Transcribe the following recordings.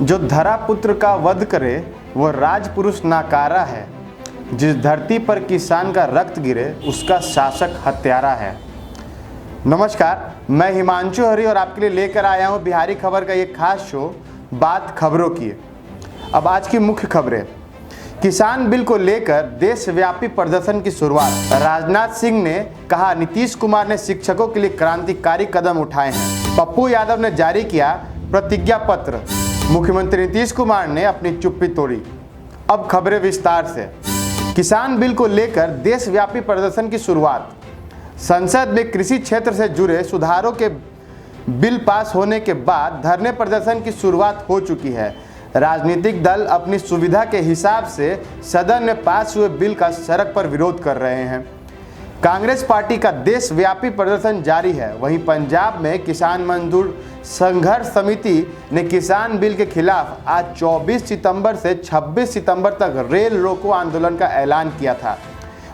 जो धरापुत्र का वध करे वह राजपुरुष नाकारा है। जिस धरती पर किसान का रक्त गिरे उसका शासक हत्यारा है। नमस्कार, मैं हिमांशु हरी और आपके लिए लेकर आया हूं बिहारी खबर का एक खास शो बात खबरों की। अब आज की मुख्य खबरें। किसान बिल को लेकर देशव्यापी प्रदर्शन की शुरुआत। राजनाथ सिंह ने कहा नीतीश कुमार ने शिक्षकों के लिए क्रांतिकारी कदम उठाए हैं। पप्पू यादव ने जारी किया प्रतिज्ञा पत्र। मुख्यमंत्री नीतीश कुमार ने अपनी चुप्पी तोड़ी। अब खबरें विस्तार से। किसान बिल को लेकर देशव्यापी प्रदर्शन की शुरुआत। संसद में कृषि क्षेत्र से जुड़े सुधारों के बिल पास होने के बाद धरने प्रदर्शन की शुरुआत हो चुकी है। राजनीतिक दल अपनी सुविधा के हिसाब से सदन में पास हुए बिल का सड़क पर विरोध कर रहे हैं। कांग्रेस पार्टी का देशव्यापी प्रदर्शन जारी है। वहीं पंजाब में किसान मजदूर संघर्ष समिति ने किसान बिल के खिलाफ आज 24 सितंबर से 26 सितंबर तक रेल रोको आंदोलन का ऐलान किया था।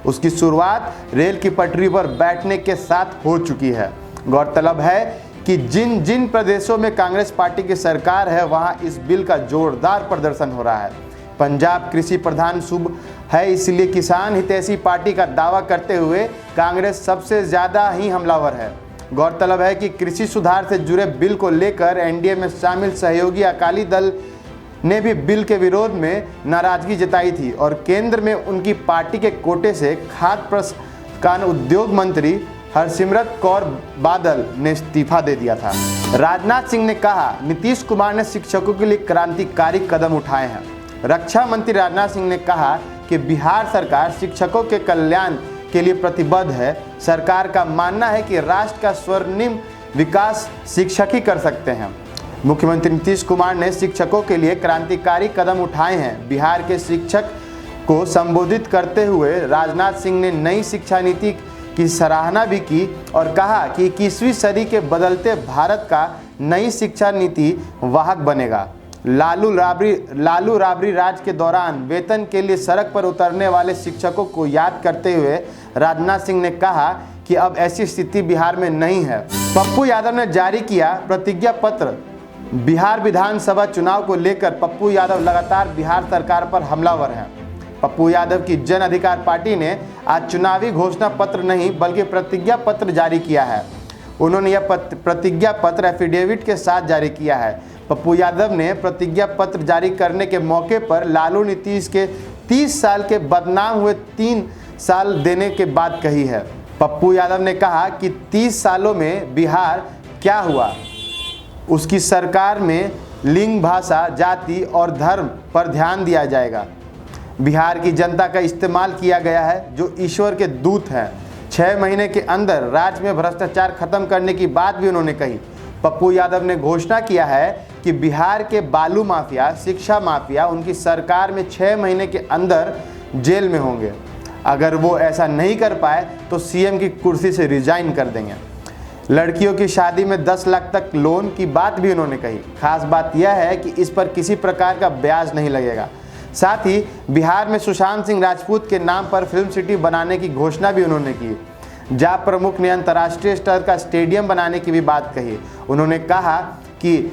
उसकी शुरुआत रेल की पटरी पर बैठने के साथ हो चुकी है। गौरतलब है कि जिन जिन प्रदेशों में कांग्रेस पार्टी की सरकार है वहां इस बिल का जोरदार प्रदर्शन हो रहा है। पंजाब कृषि प्रधान सूबा है, इसलिए किसान हितैषी पार्टी का दावा करते हुए कांग्रेस सबसे ज्यादा ही हमलावर है। गौरतलब है कि कृषि सुधार से जुड़े बिल को लेकर एनडीए में शामिल सहयोगी अकाली दल ने भी बिल के विरोध में नाराजगी जताई थी और केंद्र में उनकी पार्टी के कोटे से खाद्य प्रसंस्करण उद्योग मंत्री हरसिमरत कौर बादल ने इस्तीफा दे दिया था। राजनाथ सिंह ने कहा नीतीश कुमार ने शिक्षकों के लिए क्रांतिकारी कदम उठाए हैं। रक्षा मंत्री राजनाथ सिंह ने कहा कि बिहार सरकार शिक्षकों के कल्याण के लिए प्रतिबद्ध है। सरकार का मानना है कि राष्ट्र का स्वर्णिम विकास शिक्षक ही कर सकते हैं। मुख्यमंत्री नीतीश कुमार ने शिक्षकों के लिए क्रांतिकारी कदम उठाए हैं। बिहार के शिक्षक को संबोधित करते हुए राजनाथ सिंह ने नई शिक्षा नीति की सराहना भी की और कहा कि 21वीं सदी के बदलते भारत का नई शिक्षा नीति वाहक बनेगा। लालू राबड़ी राज के दौरान वेतन के लिए सड़क पर उतरने वाले शिक्षकों को याद करते हुए राजनाथ सिंह ने कहा कि अब ऐसी स्थिति बिहार में नहीं है। पप्पू यादव ने जारी किया प्रतिज्ञा पत्र। बिहार विधानसभा चुनाव को लेकर पप्पू यादव लगातार बिहार सरकार पर हमलावर हैं। पप्पू यादव की जन अधिकार पार्टी ने आज चुनावी घोषणा पत्र नहीं बल्कि प्रतिज्ञा पत्र जारी किया है। उन्होंने यह प्रतिज्ञा पत्र एफिडेविट के साथ जारी किया है। पप्पू यादव ने प्रतिज्ञा पत्र जारी करने के मौके पर लालू नीतीश के 30 साल के बदनाम हुए 3 साल देने के बात कही है। पप्पू यादव ने कहा कि 30 सालों में बिहार क्या हुआ, उसकी सरकार में लिंग, भाषा, जाति और धर्म पर ध्यान दिया जाएगा। बिहार की जनता का इस्तेमाल किया गया है जो ईश्वर के दूत हैं। 6 महीने के अंदर राज्य में भ्रष्टाचार खत्म करने की बात भी उन्होंने कही। पप्पू यादव ने घोषणा किया है कि बिहार के बालू माफिया, शिक्षा माफिया उनकी सरकार में 6 महीने के अंदर जेल में होंगे। अगर वो ऐसा नहीं कर पाए तो सीएम की कुर्सी से रिजाइन कर देंगे। लड़कियों की शादी में 10 लाख तक लोन की बात भी उन्होंने कही। खास बात यह है कि इस पर किसी प्रकार का ब्याज नहीं लगेगा। साथ ही बिहार में सुशांत सिंह राजपूत के नाम पर फिल्म सिटी बनाने की घोषणा भी उन्होंने की। जाप प्रमुख ने अंतर्राष्ट्रीय स्तर का स्टेडियम बनाने की भी बात कही। उन्होंने कहा कि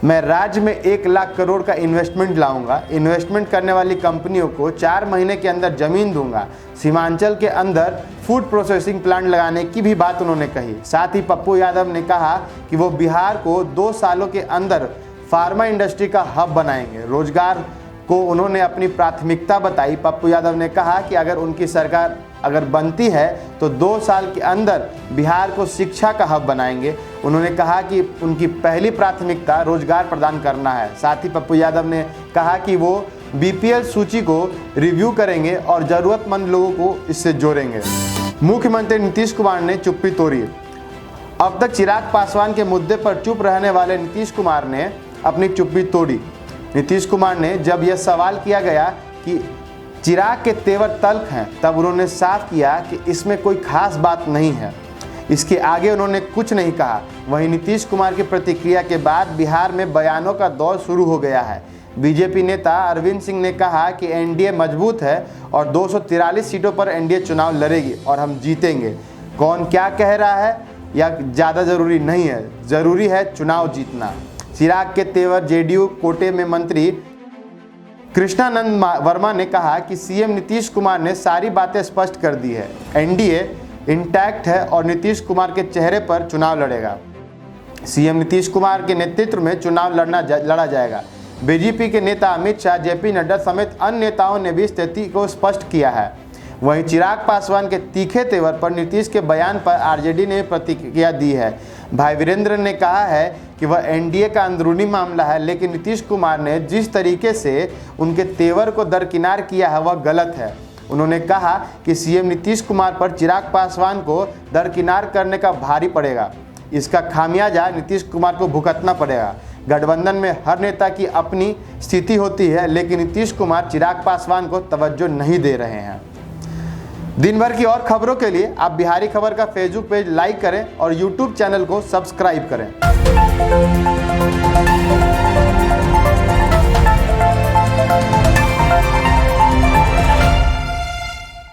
मैं राज्य में 1 लाख करोड़ का इन्वेस्टमेंट लाऊंगा। इन्वेस्टमेंट करने वाली कंपनियों को 4 महीने के अंदर जमीन दूंगा। सीमांचल के अंदर फूड प्रोसेसिंग प्लांट लगाने की भी बात उन्होंने कही। साथ ही पप्पू यादव ने कहा कि वो बिहार को 2 सालों के अंदर फार्मा इंडस्ट्री का हब बनाएंगे। रोजगार को उन्होंने अपनी प्राथमिकता बताई। पप्पू यादव ने कहा कि अगर उनकी सरकार बनती है तो 2 साल के अंदर बिहार को शिक्षा का हब बनाएंगे। उन्होंने कहा कि उनकी पहली प्राथमिकता रोजगार प्रदान करना है। साथ ही पप्पू यादव ने कहा कि वो बीपीएल सूची को रिव्यू करेंगे और ज़रूरतमंद लोगों को इससे जोड़ेंगे। मुख्यमंत्री नीतीश कुमार ने चुप्पी तोड़ी। अब तक चिराग पासवान के मुद्दे पर चुप रहने वाले नीतीश कुमार ने अपनी चुप्पी तोड़ी। नीतीश कुमार ने जब यह सवाल किया गया कि चिराग के तेवर तल्ख हैं तब उन्होंने साफ किया कि इसमें कोई खास बात नहीं है। इसके आगे उन्होंने कुछ नहीं कहा। वहीं नीतीश कुमार की प्रतिक्रिया के बाद बिहार में बयानों का दौर शुरू हो गया है। बीजेपी नेता अरविंद सिंह ने कहा कि एनडीए मजबूत है और 243 सीटों पर एनडीए चुनाव लड़ेगी और हम जीतेंगे। कौन क्या कह रहा है या ज़्यादा ज़रूरी नहीं है, ज़रूरी है चुनाव जीतना। चिराग के तेवर जेडीयू कोटे में मंत्री कृष्णानंद वर्मा ने कहा कि सीएम नीतीश कुमार ने सारी बातें स्पष्ट कर दी है। एनडीए इंटैक्ट है और नीतीश कुमार के चेहरे पर चुनाव लड़ेगा। सीएम नीतीश कुमार के नेतृत्व में चुनाव लड़ा जाएगा। बीजेपी के नेता अमित शाह, जेपी नड्डा समेत अन्य नेताओं ने भी स्थिति को स्पष्ट किया है। वहीं चिराग पासवान के तीखे तेवर पर नीतीश के बयान पर आरजेडी ने प्रतिक्रिया दी है। भाई वीरेंद्र ने कहा है कि वह एनडीए का अंदरूनी मामला है, लेकिन नीतीश कुमार ने जिस तरीके से उनके तेवर को दरकिनार किया है वह गलत है। उन्होंने कहा कि सीएम नीतीश कुमार पर चिराग पासवान को दरकिनार करने का भारी पड़ेगा। इसका खामियाजा नीतीश कुमार को भुगतना पड़ेगा। गठबंधन में हर नेता की अपनी स्थिति होती है, लेकिन नीतीश कुमार चिराग पासवान को तवज्जो नहीं दे रहे हैं। दिन भर की और खबरों के लिए आप बिहारी खबर का फेसबुक पेज लाइक करें और यूट्यूब चैनल को सब्सक्राइब करें।